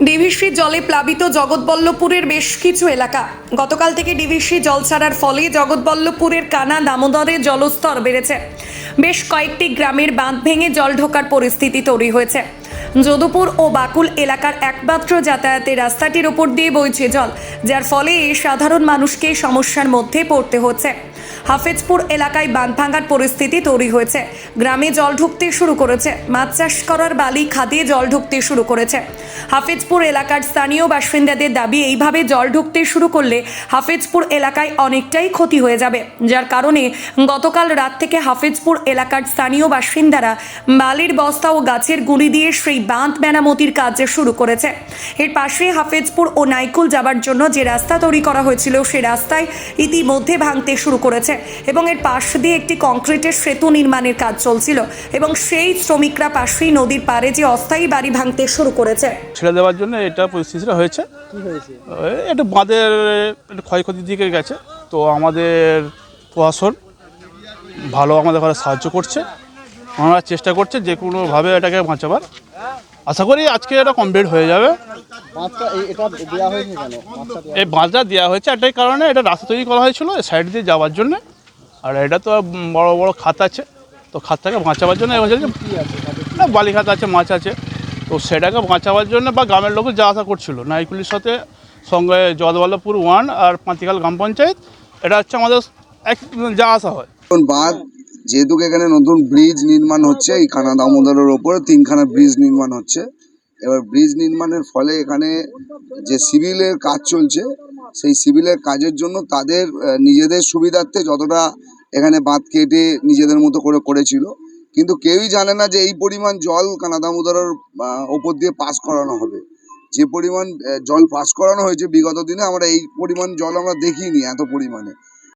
DVC জলে প্লাবিত জগৎবল্লভপুরের বেশ কিছু এলাকা। গতকাল থেকে ডিভিসি জল ছাড়ার ফলে জগৎবল্লভপুরের কানা দামোদরে জলস্তর বেড়েছে। বেশ কয়েকটি গ্রামের বাঁধ ভেঙে জল ঢোকার পরিস্থিতি তৈরি হয়েছে। যদুপুর ও বাকুল এলাকার একমাত্র যাতায়াতের রাস্তাটির উপর দিয়ে বইছে জল, যার ফলে সাধারণ মানুষকে সমস্যার মধ্যে পড়তে হচ্ছে। হাফেজপুর এলাকায় বাঁধ ভাঙার পরিস্থিতি তৈরি হয়েছে। গ্রামে জল ঢুকতে শুরু করেছে। মাছ চাষ করার বালি খাদে জল ঢুকতে শুরু করেছে। হাফেজপুর এলাকার স্থানীয় বাসিন্দাদের দাবি, এইভাবে জল ঢুকতে শুরু করলে হাফেজপুর এলাকায় অনেকটাই ক্ষতি হয়ে যাবে, যার কারণে গতকাল রাত থেকে হাফেজপুর এলাকার স্থানীয় বাসিন্দারা বালির বস্তা ও গাছের গুঁড়ি দিয়ে সেই বাঁধ মেরামতির কাজ শুরু করেছে। এর পাশে হাফেজপুর ও নাইকুল যাবার জন্য যে রাস্তা তৈরি করা হয়েছিল, সে রাস্তায় ইতিমধ্যে ভাঙতে শুরু করেছে এবং এর পাশ দিয়ে একটি কংক্রিটের সেতু নির্মাণের কাজ চলছিল এবং সেই শ্রমিকরা পাশেই নদীর পাড়ে যে অস্থায়ী বাড়ি ভাঙতে শুরু করেছে। ছেড়ে দেওয়ার জন্য এটা পরিস্থিতিটা হয়েছে। এটা বাঁধের একটা ক্ষয়ক্ষতির দিকে গেছে, তো আমাদের প্রশাসন ভালো আমাদের ঘরে সাহায্য করছে। ওনারা চেষ্টা করছে যে কোনোভাবে এটাকে বাঁচাবার। আশা করি আজকে এটা কমপ্লিট হয়ে যাবে। এই বাঁধটা দেওয়া হয়েছে একটাই কারণে, এটা রাস্তা তৈরি করা হয়েছিল সাইড দিয়ে যাওয়ার জন্য। আর এটা তো বড় বড় খাত আছে, তো খাতটাকে বাঁচাবার জন্য বালি খাত আছে, মাছ আছে, তো সেটাকে বাঁচাবার জন্য বা গ্রামের লোক যা আশা করছিল নাইকুলির সাথে সঙ্গে জগৎবল্লভপুর 1 আর পাঁতিখাল গ্রাম পঞ্চায়েত, এটা হচ্ছে আমাদের এক যা আশা হয়। বাঁধ যেহেতু এখানে নতুন ব্রিজ নির্মাণ হচ্ছে, এই কানা দামোদরের ওপরে 3খানা ব্রিজ নির্মাণ হচ্ছে। এবার ব্রিজ নির্মাণের ফলে এখানে যে সিভিলের কাজ চলছে, সেই সিভিলের কাজের জন্য তাদের নিজেদের সুবিধার্থে যতটা এখানে বাঁধ কেটে নিজেদের মতো করে করেছিল, কিন্তু কেউই জানে না যে এই পরিমাণ জল কানা দামোদরের ওপর দিয়ে পাস করানো হবে। যে পরিমাণ জল পাস করানো হয়েছে বিগত দিনে, আমরা এই পরিমাণ জল আমরা দেখিনি এত পরিমাণে।